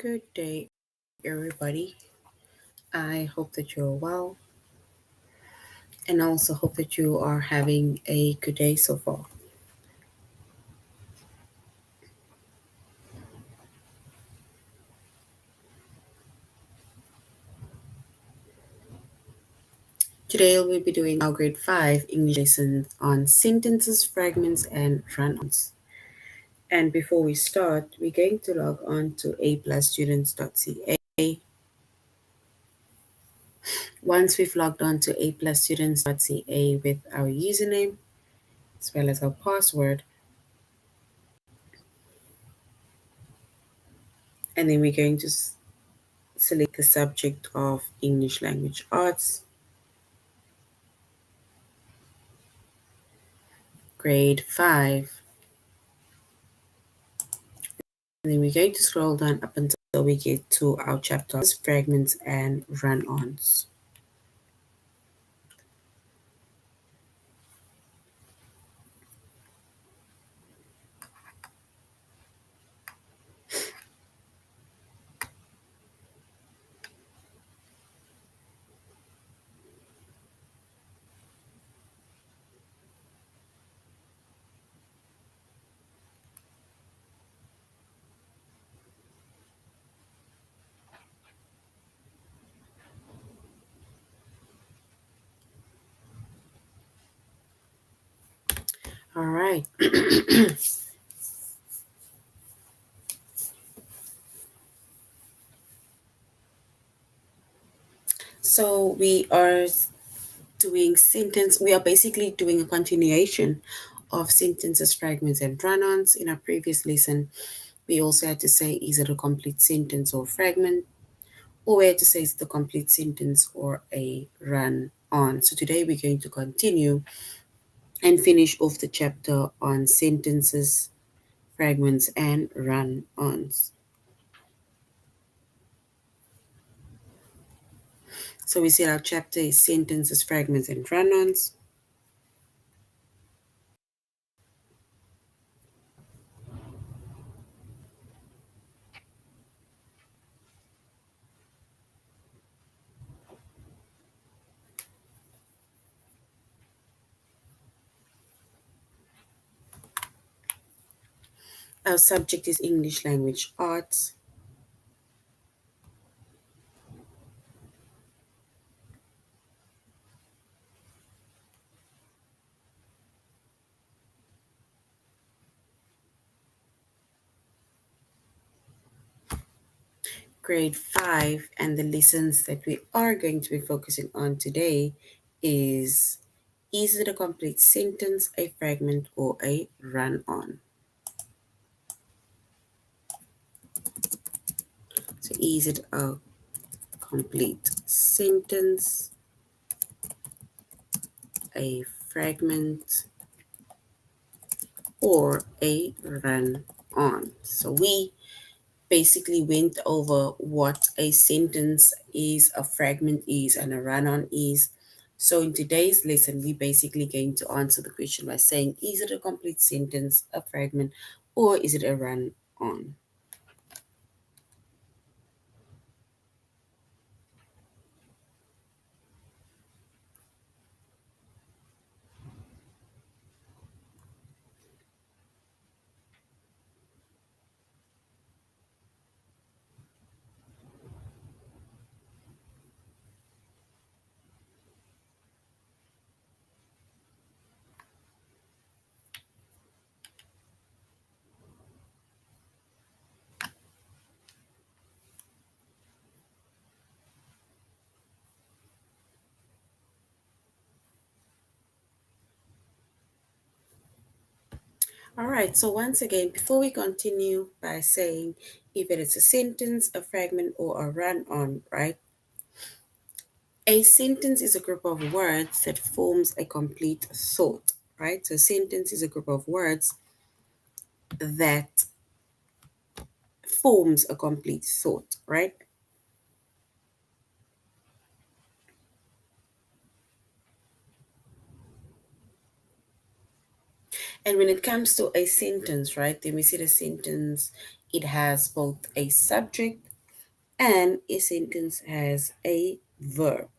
Good day, everybody. I hope that you're well and also hope that you are having a good day so far. Today, we'll be doing our grade 5 English lesson on sentences, fragments, and run ons. And before we start, we're going to log on to aplusstudents.ca. Once we've logged on to aplusstudents.ca with our username as well as our password, and then we're going to select the subject of English language arts, grade 5. And then we're going to scroll down up until we get to our chapters, fragments, and run-ons. All right. So we are basically doing a continuation of sentences, fragments, and run-ons. In our previous lesson, we also had to say, is it a complete sentence or fragment? Or we had to say, is it a complete sentence or a run-on? So today we're going to continue and finish off the chapter on sentences, fragments, and run-ons. So we said our chapter is sentences, fragments, and run-ons. Our subject is English language arts. Grade 5, and the lessons that we are going to be focusing on today is it a complete sentence, a fragment, or a run-on? So is it a complete sentence, a fragment, or a run-on? So we basically went over what a sentence is, a fragment is, and a run-on is. So in today's lesson, we're basically going to answer the question by saying, is it a complete sentence, a fragment, or is it a run-on? All right, so once again, before we continue by saying if it is a sentence, a fragment, or a run-on, right? A sentence is a group of words that forms a complete thought, right? So a sentence is a group of words that forms a complete thought, right? And when it comes to a sentence, right, then we see the sentence, it has both a subject and a sentence has a verb.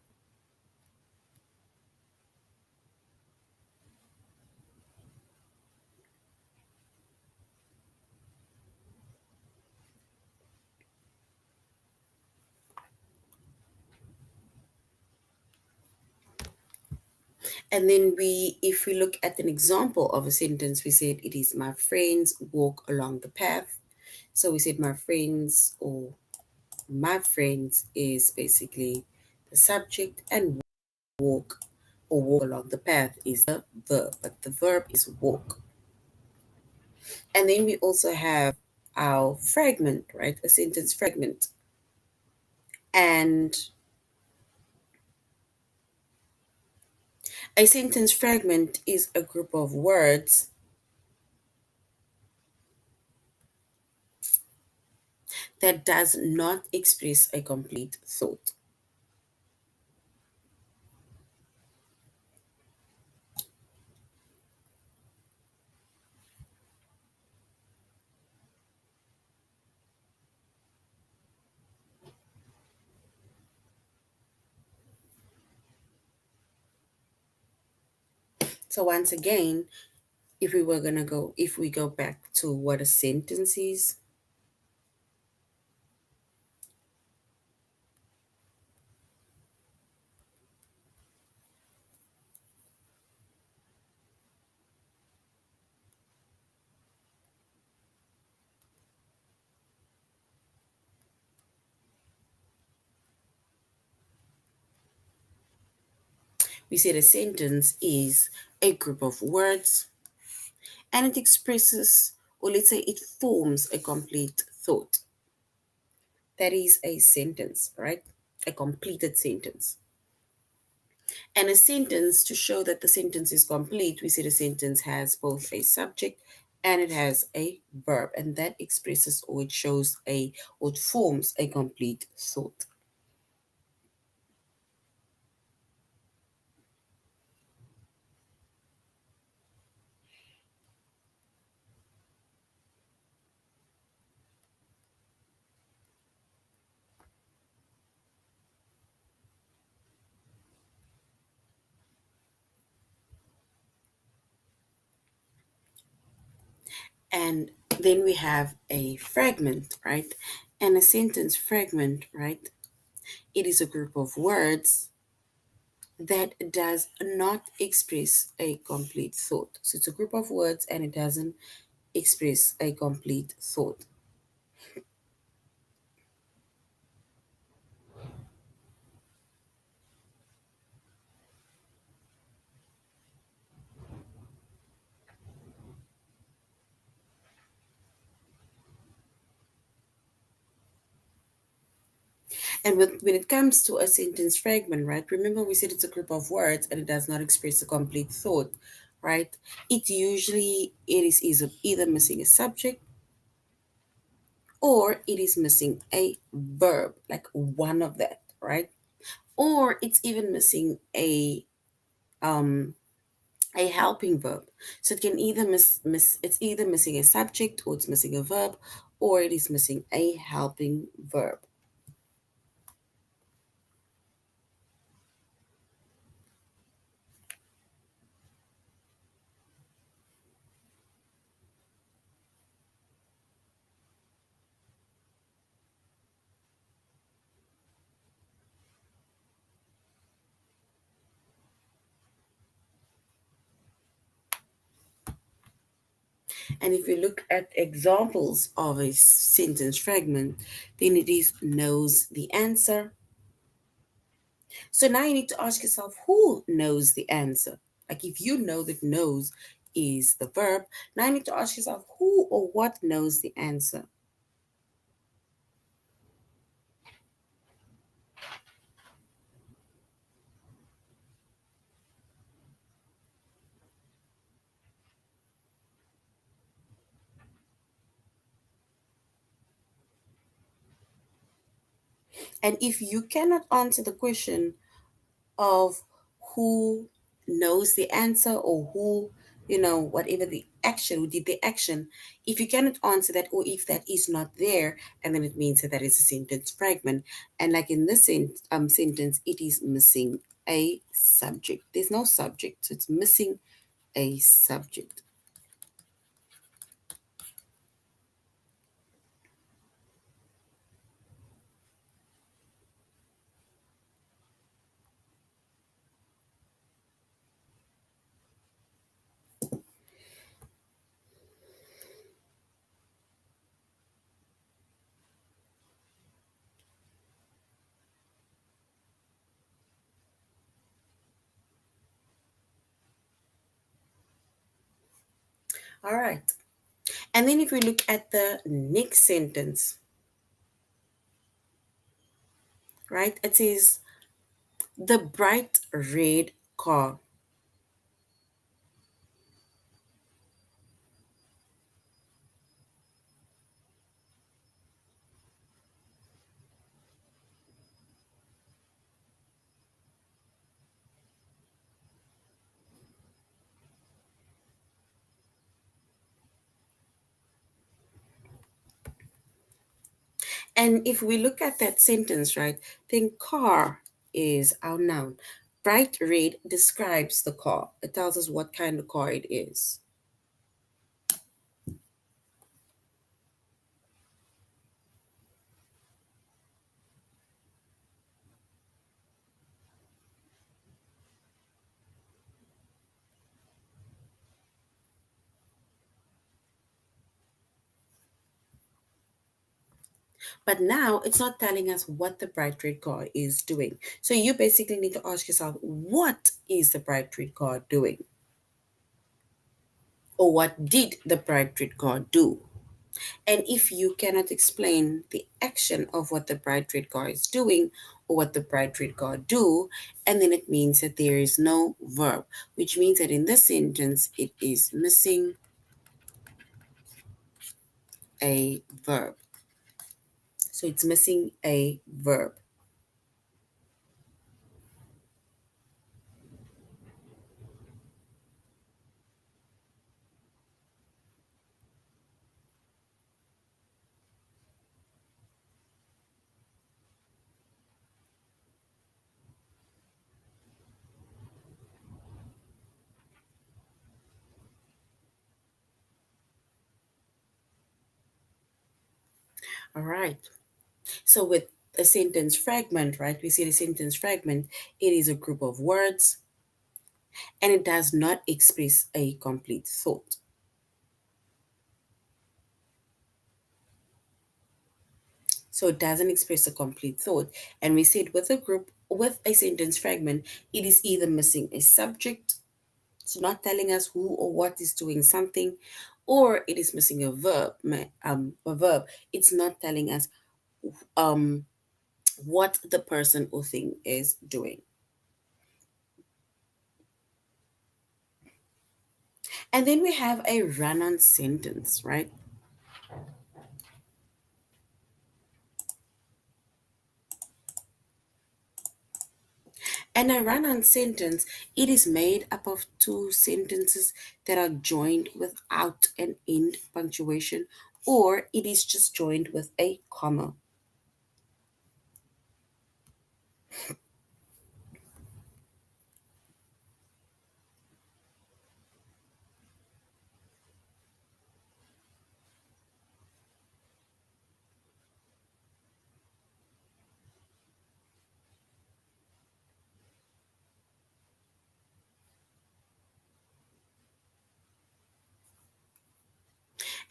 And then if we look at an example of a sentence, we said it is my friends walk along the path. So we said my friends, or my friends is basically the subject, and walk or walk along the path is the verb, but the verb is walk. And then we also have our fragment, right? A sentence fragment. And a sentence fragment is a group of words that does not express a complete thought. So once again, if we go back to what a sentence is, we said a sentence is a group of words and it expresses, or let's say it forms a complete thought. That is a sentence, right? A completed sentence. And a sentence, to show that the sentence is complete, we said a sentence has both a subject and it has a verb, and that expresses, or it shows or it forms a complete thought. And then we have a fragment, right? And a sentence fragment, right? It is a group of words that does not express a complete thought. So it's a group of words and it doesn't express a complete thought. And when it comes to a sentence fragment, right? Remember we said it's a group of words and it does not express a complete thought, right? It is either missing a subject or it is missing a verb, like one of that, right? Or it's even missing a helping verb. So it can either it's either missing a subject or it's missing a verb or it is missing a helping verb. And if you look at examples of a sentence fragment, then it is knows the answer. So now you need to ask yourself who knows the answer. Like if you know that knows is the verb, now you need to ask yourself who or what knows the answer. And if you cannot answer the question of who knows the answer or who, whatever the action, who did the action. If you cannot answer that, or if that is not there, and then it means that that is a sentence fragment. And like in this sentence, it is missing a subject. There's no subject, so it's missing a subject. All right. And then if we look at the next sentence, right, it says the bright red car. And if we look at that sentence, right, then car is our noun. Bright red describes the car. It tells us what kind of car it is. But now it's not telling us what the bright red car is doing. So you basically need to ask yourself, what is the bright red car doing? Or what did the bright red car do? And if you cannot explain the action of what the bright red car is doing or what the bright red car do, and then it means that there is no verb, which means that in this sentence it is missing a verb. So it's missing a verb. All right. So with a sentence fragment, right? We see the sentence fragment, it is a group of words and it does not express a complete thought. So it doesn't express a complete thought. And we said with a group, with a sentence fragment, it is either missing a subject, so not telling us who or what is doing something, or it is missing a verb. A verb. It's not telling us um what the person or thing is doing. And then we have a run-on sentence, right? And a run-on sentence, it is made up of two sentences that are joined without an end punctuation, or it is just joined with a comma.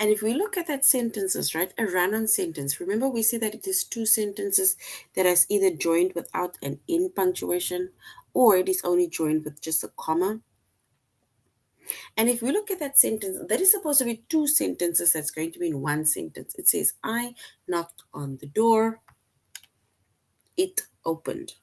And if we look at that sentences, right, a run-on sentence, remember we see that it is two sentences that is either joined without an end punctuation, or it is only joined with just a comma. And if we look at that sentence, that is supposed to be two sentences that's going to be in one sentence. It says, I knocked on the door, it opened.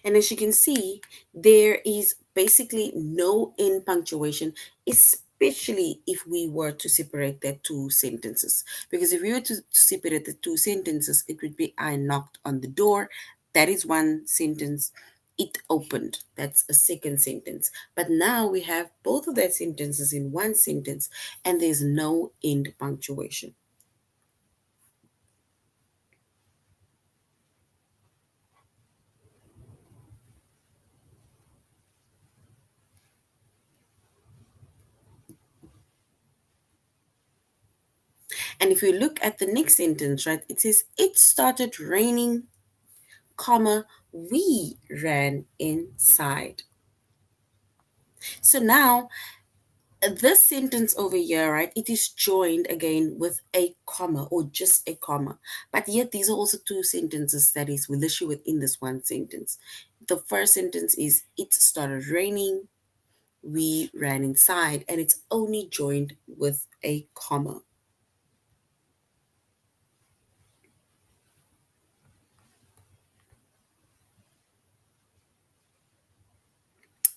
And as you can see, there is basically no end punctuation, especially especially if we were to separate the two sentences. Because if we were to separate the two sentences, it would be I knocked on the door. That is one sentence. It opened. That's a second sentence. But now we have both of that sentences in one sentence and there's no end punctuation. And if you look at the next sentence, right, it says, it started raining, comma, we ran inside. So now this sentence over here, right, it is joined again with a comma or just a comma. But yet these are also two sentences that is literally within this one sentence. The first sentence is, it started raining, we ran inside, and it's only joined with a comma.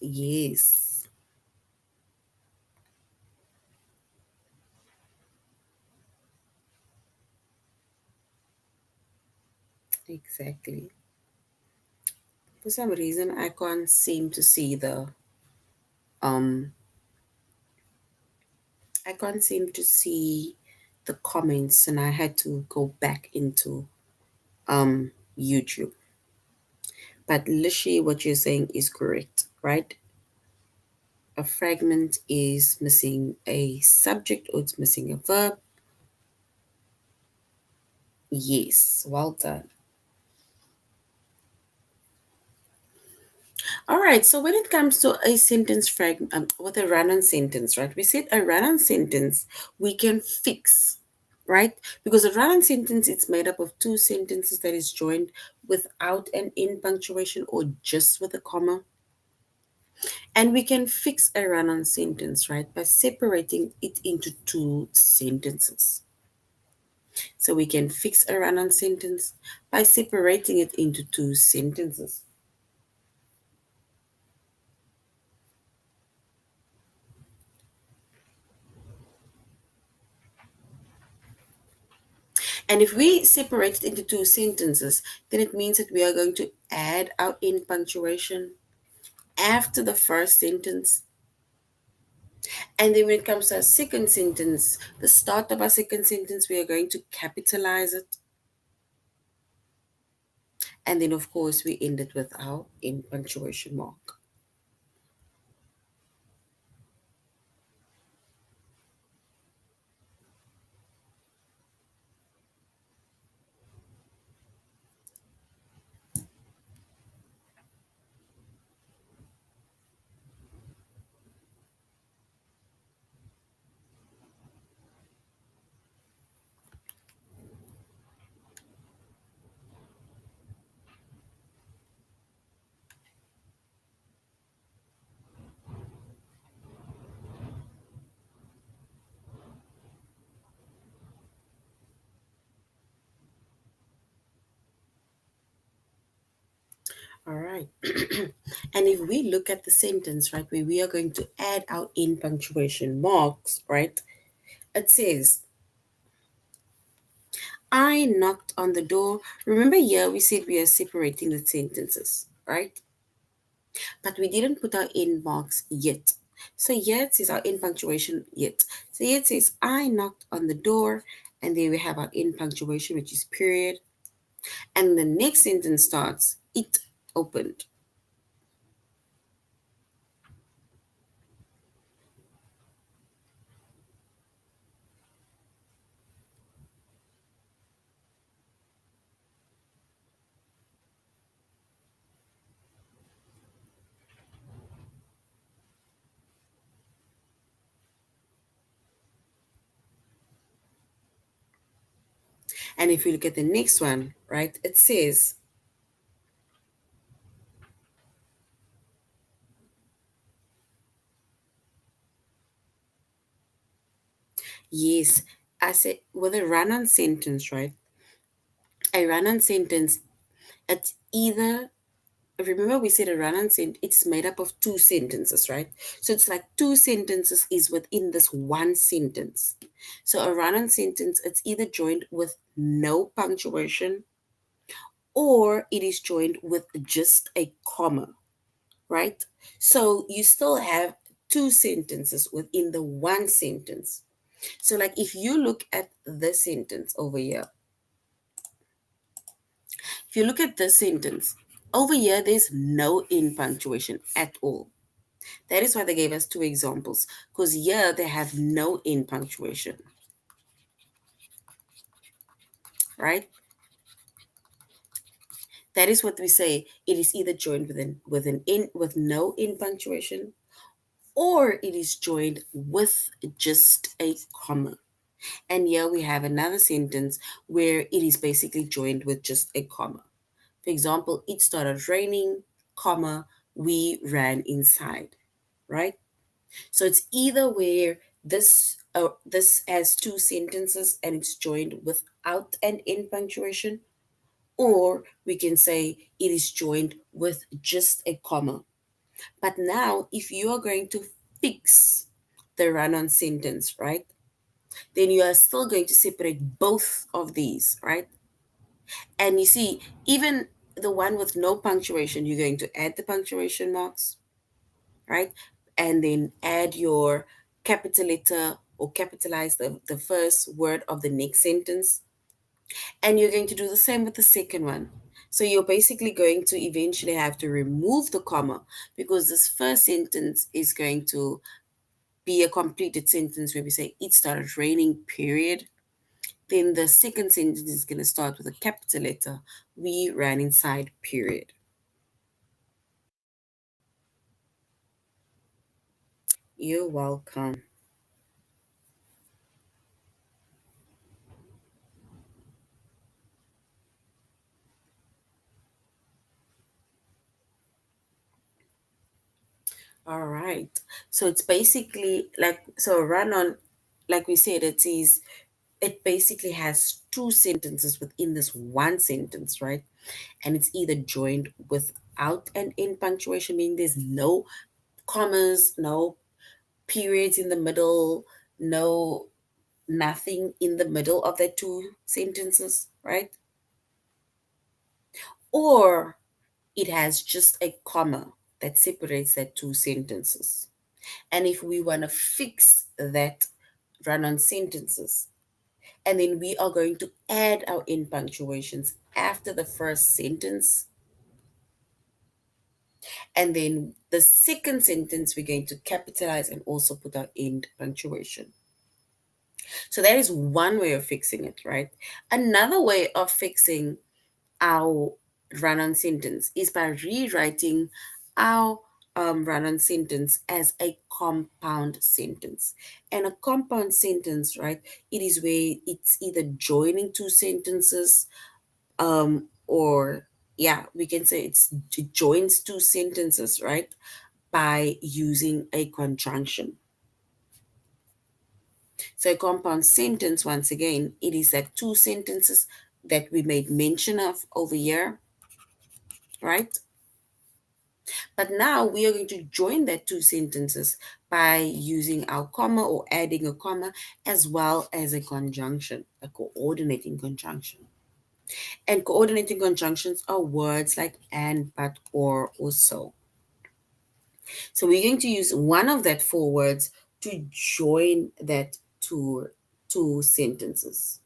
Yes, exactly. For some reason, I can't seem to see um I can't seem to see the comments, and I had to go back into YouTube. But literally, what you're saying is correct, right? A fragment is missing a subject or it's missing a verb. Yes, well done. All right, so when it comes to a sentence fragment, with a run on sentence, right? We said a run on sentence we can fix, right? Because a run on sentence, it's made up of two sentences that is joined without an end punctuation or just with a comma. And we can fix a run on sentence, right, by separating it into two sentences. So we can fix a run on sentence by separating it into two sentences. And if we separate it into two sentences, then it means that we are going to add our end punctuation after the first sentence. And then when it comes to our second sentence, the start of our second sentence, we are going to capitalize it. And then, of course, we end it with our end punctuation mark. All right. And if we look at the sentence, right, where we are going to add our in punctuation marks, right, it says, I knocked on the door. Remember here we said we are separating the sentences, right? But we didn't put our in marks yet. So here it says our in punctuation yet. So here it says, I knocked on the door. And there we have our in punctuation, which is period. And the next sentence starts, it opened. And if you look at the next one, right, it says, yes, I said with a run on sentence, right? A run on sentence, it's either remember we said a run-on sentence, it's made up of two sentences, right? So it's like two sentences is within this one sentence. So a run-on sentence, it's either joined with no punctuation or it is joined with just a comma, right? So you still have two sentences within the one sentence. So like if you look at this sentence over here, if you look at this sentence over here, there's no in punctuation at all. That is why they gave us two examples, because here they have no in punctuation, right? That is what we say. It is either joined with an in with no in punctuation, or it is joined with just a comma. And here we have another sentence where it is basically joined with just a comma. For example, it started raining, comma, we ran inside, right? So it's either where this has two sentences and it's joined without an in punctuation, or we can say it is joined with just a comma. But now, if you are going to fix the run-on sentence, right, then you are still going to separate both of these, right? And you see, even the one with no punctuation, you're going to add the punctuation marks, right? And then add your capital letter or capitalize the first word of the next sentence. And you're going to do the same with the second one. So you're basically going to eventually have to remove the comma because this first sentence is going to be a completed sentence where we say it started raining, period. Then the second sentence is going to start with a capital letter. We ran inside, period. You're welcome. All right. So it's basically like so a run on, like we said, it basically has two sentences within this one sentence, right? And it's either joined without an in punctuation, meaning there's no commas, no periods in the middle, no nothing in the middle of the two sentences, right? Or it has just a comma that separates that two sentences. And if we want to fix that run on sentences, and then we are going to add our in punctuations after the first sentence, and then the second sentence we're going to capitalize and also put our end punctuation. So that is one way of fixing it, right? Another way of fixing our run on sentence is by rewriting our run on sentence as a compound sentence. And a compound sentence, right, it is where it's either joining two sentences, or yeah, we can say it joins two sentences, right, by using a conjunction. So a compound sentence, once again, it is that two sentences that we made mention of over here, right? But now we are going to join that two sentences by using our comma or adding a comma as well as a conjunction, a coordinating conjunction. And coordinating conjunctions are words like and, but, or so. So we're going to use one of that four words to join that two sentences,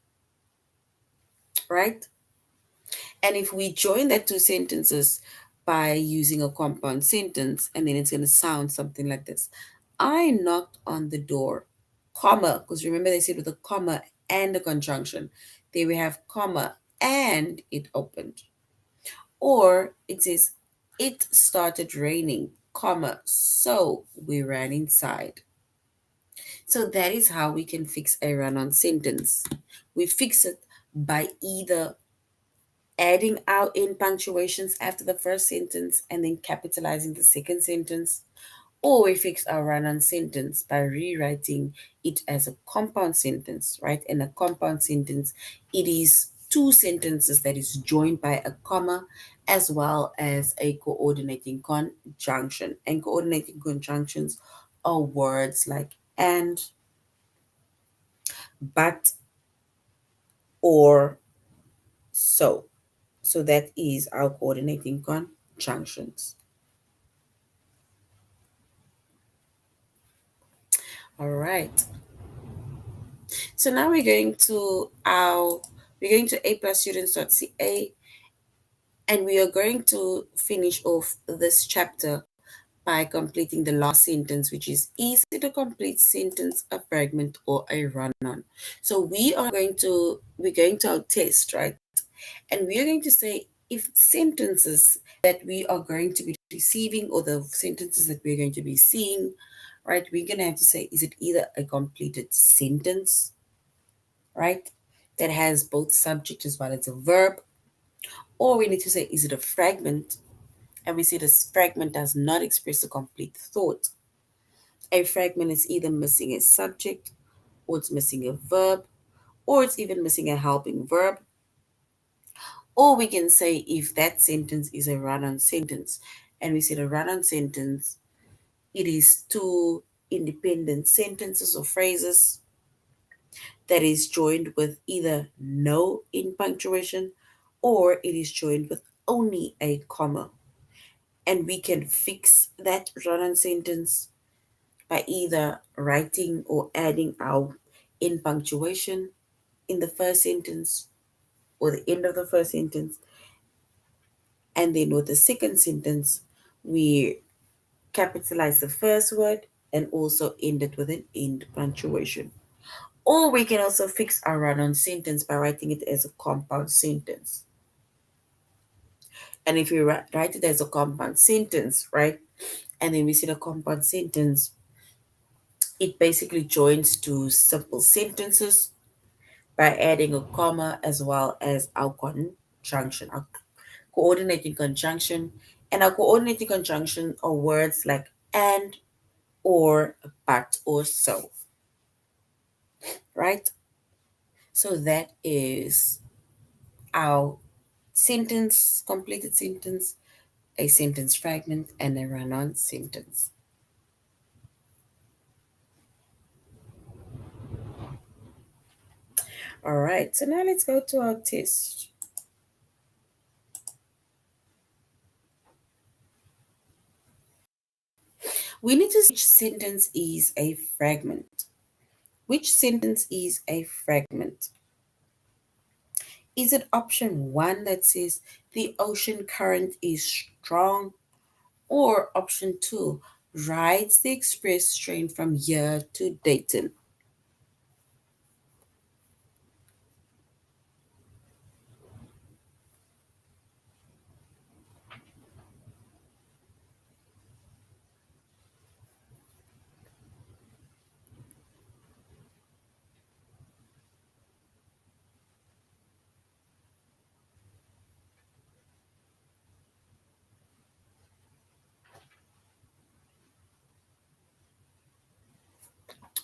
right? And if we join that two sentences by using a compound sentence, and then it's going to sound something like this. I knocked on the door, comma, because remember they said with a comma and a conjunction. There we have comma and it opened. Or it says, it started raining, comma, so we ran inside. So that is how we can fix a run-on sentence. We fix it by either adding our in punctuations after the first sentence and then capitalizing the second sentence, or we fix our run-on sentence by rewriting it as a compound sentence, right? In a compound sentence, it is two sentences that is joined by a comma as well as a coordinating conjunction. And coordinating conjunctions are words like and, but, or, so. So that is our coordinating conjunctions. All right. So now we're going to a+students.ca, and we are going to finish off this chapter by completing the last sentence, which is it a complete sentence, a fragment, or a run-on? So we're going to our test, right? And we are going to say if sentences that we are going to be receiving or the sentences that we're going to be seeing, right? We're going to have to say, is it either a completed sentence, right? That has both subject as well as a verb, or we need to say, is it a fragment? And we say this fragment does not express a complete thought. A fragment is either missing a subject, or it's missing a verb, or it's even missing a helping verb. Or we can say if that sentence is a run on sentence. And we say the run on sentence, it is two independent sentences or phrases that is joined with either no in punctuation or it is joined with only a comma. And we can fix that run on sentence by either writing or adding our in punctuation in the first sentence or the end of the first sentence. And then with the second sentence, we capitalize the first word and also end it with an end punctuation. Or we can also fix our run on sentence by writing it as a compound sentence. And if we write it as a compound sentence, right, and then we see the compound sentence, it basically joins two simple sentences by adding a comma as well as our conjunction, our coordinating conjunction. And our coordinating conjunction are words like and, or, but, or so, right? So that is our sentence, completed sentence, a sentence fragment, and a run on sentence. All right, so now let's go to our test. We need to see which sentence is a fragment. Which sentence is a fragment? Is it option one that says the ocean current is strong, or option two rides the express train from here to Dayton?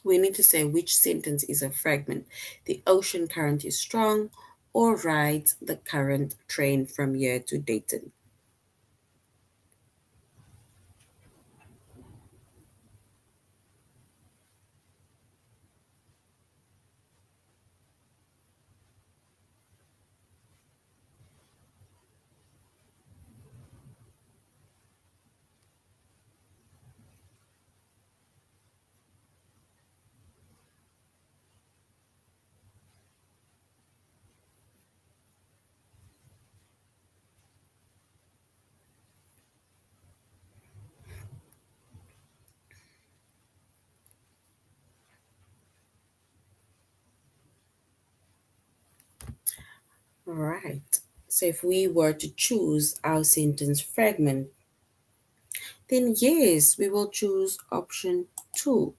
We need to say which sentence is a fragment. The ocean current is strong, or rides the current train from here to Dayton. All right. So if we were to choose our sentence fragment, then yes, we will choose option two.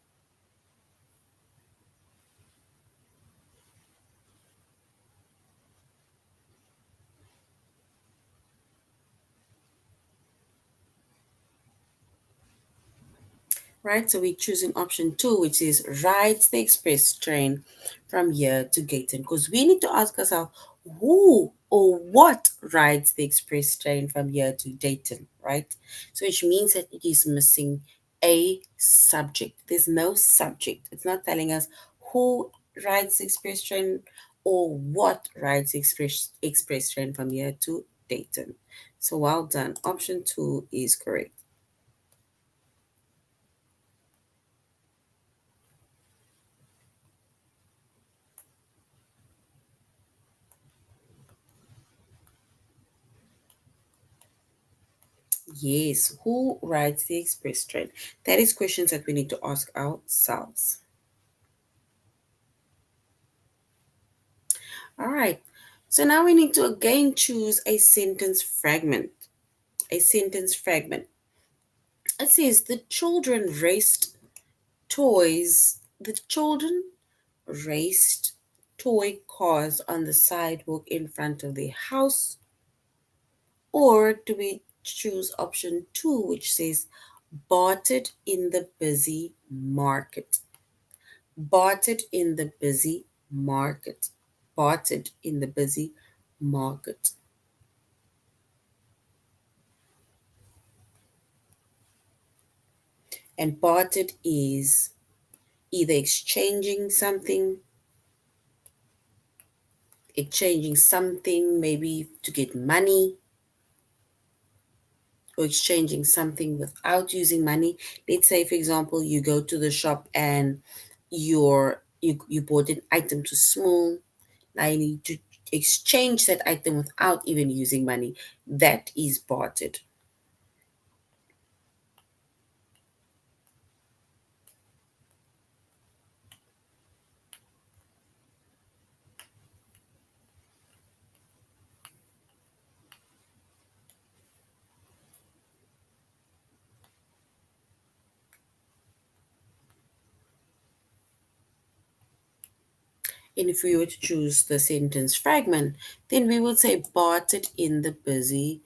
Right? So we're choosing option two, which is rides the express train from here to Gayton. Because we need to ask ourselves, who or what rides the express train from here to Dayton, right? So which means that it is missing a subject. There's no subject. It's not telling us who rides the express train or what rides the express train from here to Dayton. So well done. Option 2 is correct. Yes, who rides the express train? That is questions that we need to ask ourselves. All right. So now we need to again choose a sentence fragment. A sentence fragment. It says the children raced toys. The children raced toy cars on the sidewalk in front of their house. Or do we choose option 2, which says bought it in the busy market? Bought it in the busy market. Bought it in the busy market. And bartered is either exchanging something maybe to get money, or exchanging something without using money. Let's say, for example, you go to the shop and you bought an item too small. Now you need to exchange that item without even using money. That is bartered. And if we were to choose the sentence fragment, then we would say bought it in the busy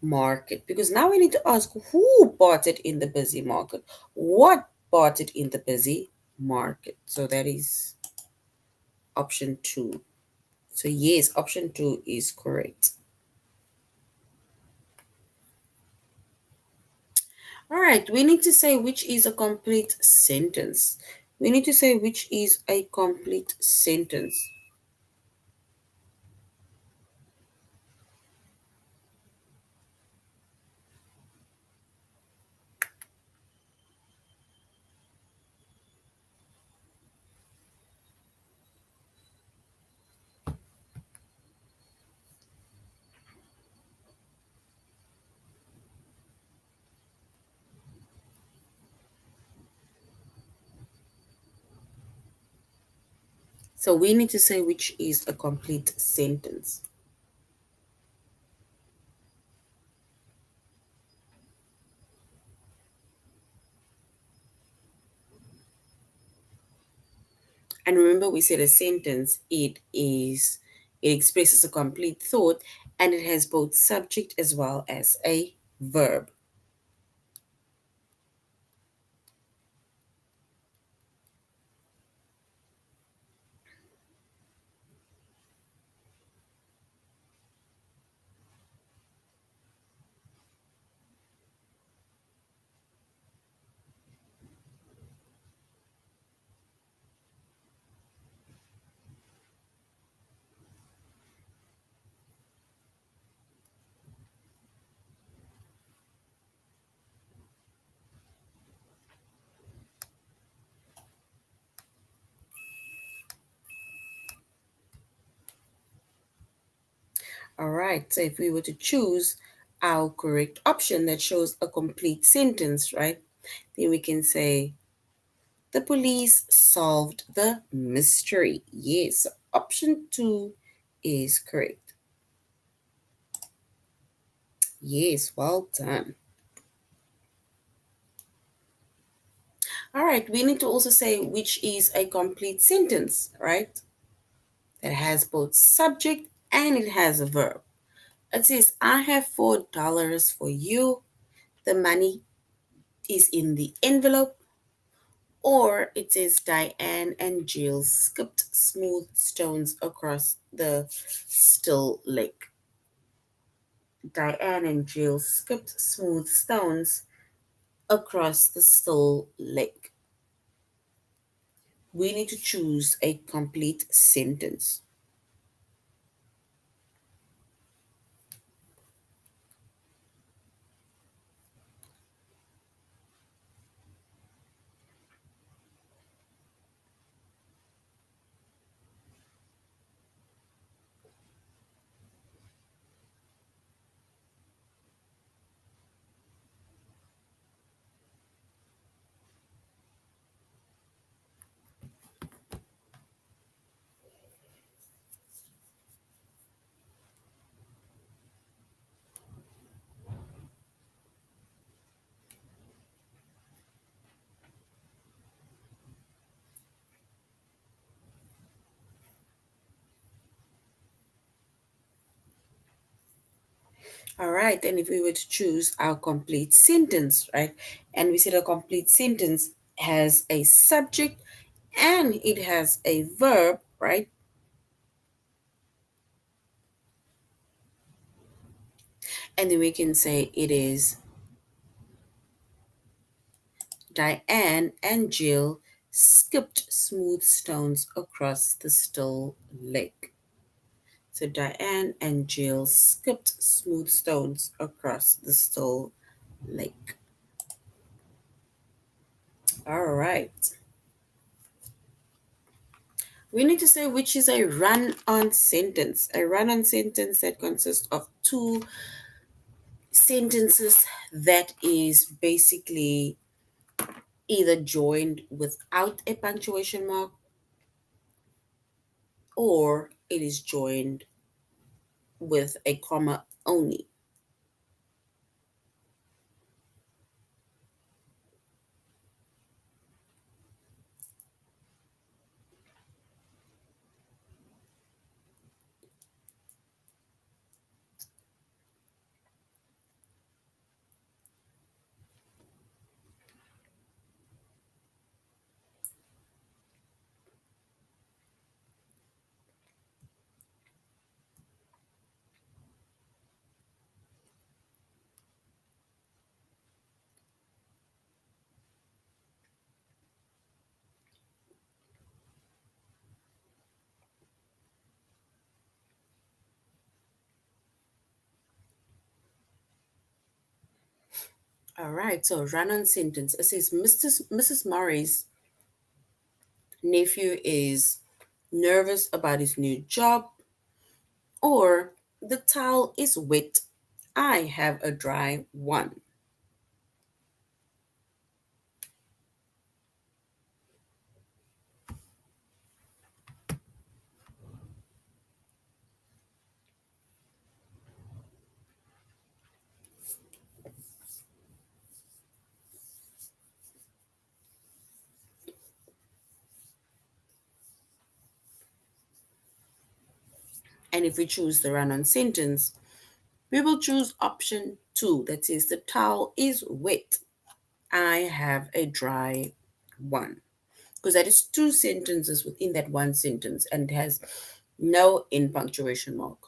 market. Because now we need to ask who bought it in the busy market? What bought it in the busy market? So that is option 2. So yes, option 2 is correct. All right, we need to say which is a complete sentence. We need to say which is a complete sentence. So we need to say which is a complete sentence. And remember, we said a sentence, it expresses a complete thought and it has both subject as well as a verb. All right, so if we were to choose our correct option that shows a complete sentence, right, then we can say the police solved the mystery. Yes, option 2 is correct. Yes, well done. All right, we need to also say which is a complete sentence, right? That has both subject and it has a verb. It says, I have $4 for you. The money is in the envelope. Or it says Diane and Jill skipped smooth stones across the still lake. Diane and Jill skipped smooth stones across the still lake. We need to choose a complete sentence. All right, and if we were to choose our complete sentence, right, and we said a complete sentence has a subject and it has a verb, right, and then we can say it is Diane and Jill skipped smooth stones across the still lake. So Diane and Jill skipped smooth stones across the still lake. All right. We need to say which is a run-on sentence. A run-on sentence that consists of two sentences that is basically either joined without a punctuation mark or it is joined with a comma only. All right, so run-on sentence. It says Mrs. Murray's nephew is nervous about his new job, or the towel is wet. I have a dry one. And if we choose the run on sentence, we will choose option two that says the towel is wet. I have a dry one. Because that is two sentences within that one sentence and it has no in punctuation mark.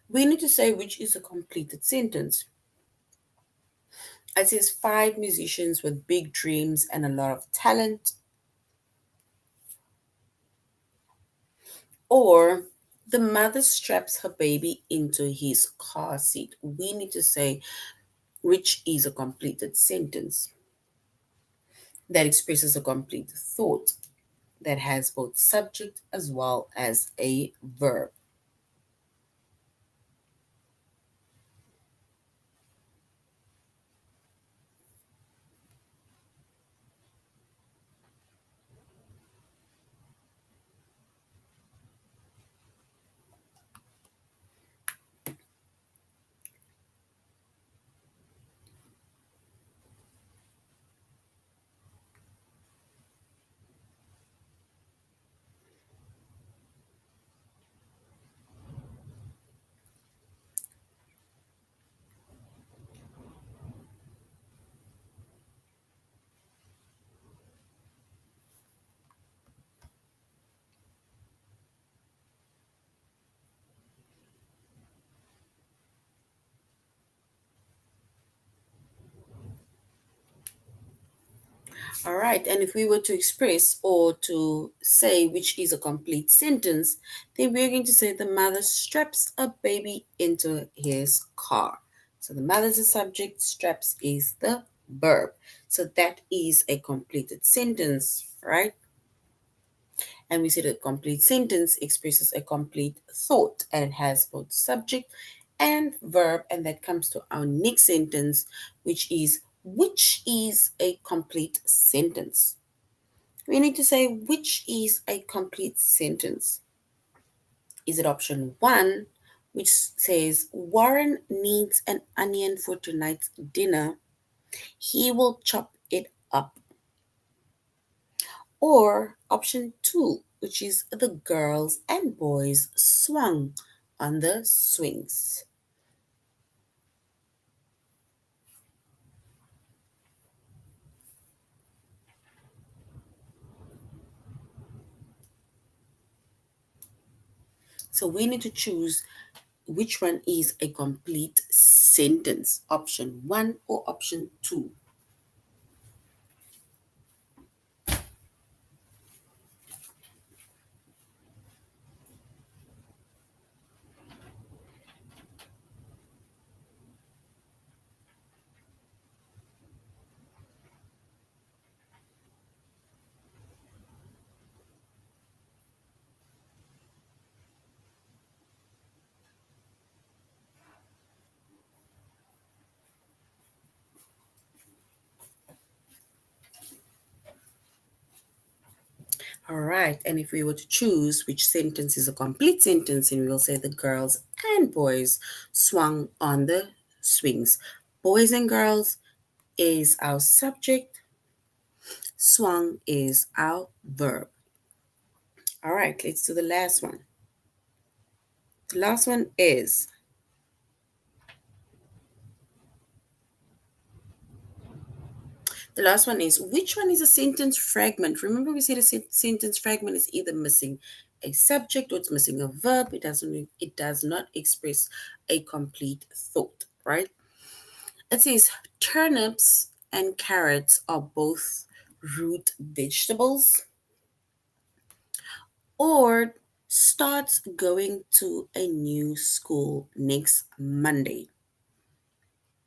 We need to say which is a completed sentence. It says five musicians with big dreams and a lot of talent, or the mother straps her baby into his car seat. We need to say which is a completed sentence that expresses a complete thought that has both subject as well as a verb. All right, and if we were to express or to say which is a complete sentence, then we're going to say the mother straps a baby into his car. So the mother's the subject, straps is the verb. So that is a completed sentence, right? And we said a complete sentence expresses a complete thought and it has both subject and verb. And that comes to our next sentence, which is a complete sentence. We need to say which is a complete sentence. Is it option one, which says Warren needs an onion for tonight's dinner? He will chop it up. Or option two, which is the girls and boys swung on the swings. So we need to choose which one is a complete sentence, option one or option two. All right, and if we were to choose which sentence is a complete sentence, then we'll say the girls and boys swung on the swings. Boys and girls is our subject, swung is our verb. All right, let's do the last one. The last one is which one is a sentence fragment? Remember, we said a sentence fragment is either missing a subject or it's missing a verb. It does not express a complete thought, right? It says turnips and carrots are both root vegetables, or starts going to a new school next Monday.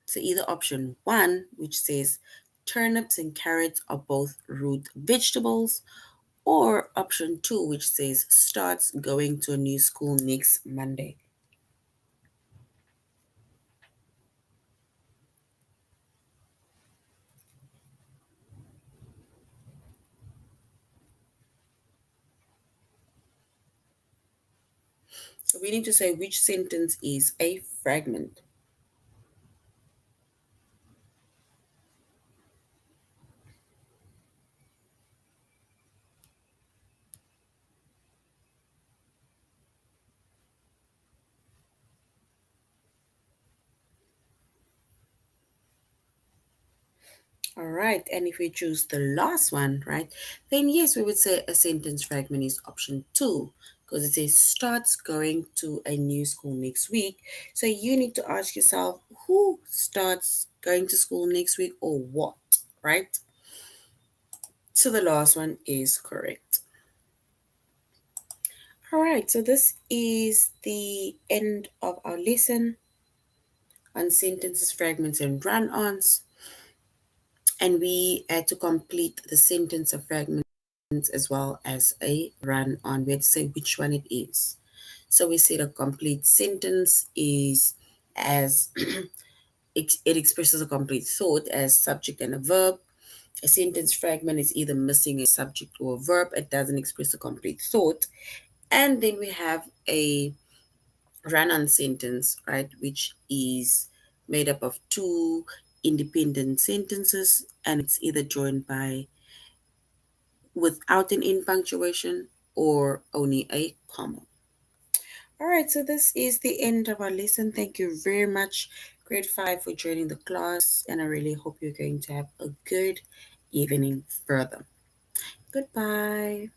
So either option one, which says turnips and carrots are both root vegetables, or option two, which says starts going to a new school next Monday. So we need to say which sentence is a fragment. All right, and if we choose the last one, right, then yes, we would say a sentence fragment is option two because it says starts going to a new school next week. So you need to ask yourself who starts going to school next week or what, right? So the last one is correct. All right, so this is the end of our lesson on sentences, fragments, and run ons. And we had to complete the sentence of fragments as well as a run on. We had to say which one it is. So we said a complete sentence is as it expresses a complete thought as subject and a verb. A sentence fragment is either missing a subject or a verb. It doesn't express a complete thought. And then we have a run on sentence, right, which is made up of two independent sentences and it's either joined by without an in punctuation or only a comma. All right, so this is the end of our lesson. Thank you very much, grade 5, for joining the class, and I really hope you're going to have a good evening further. Goodbye.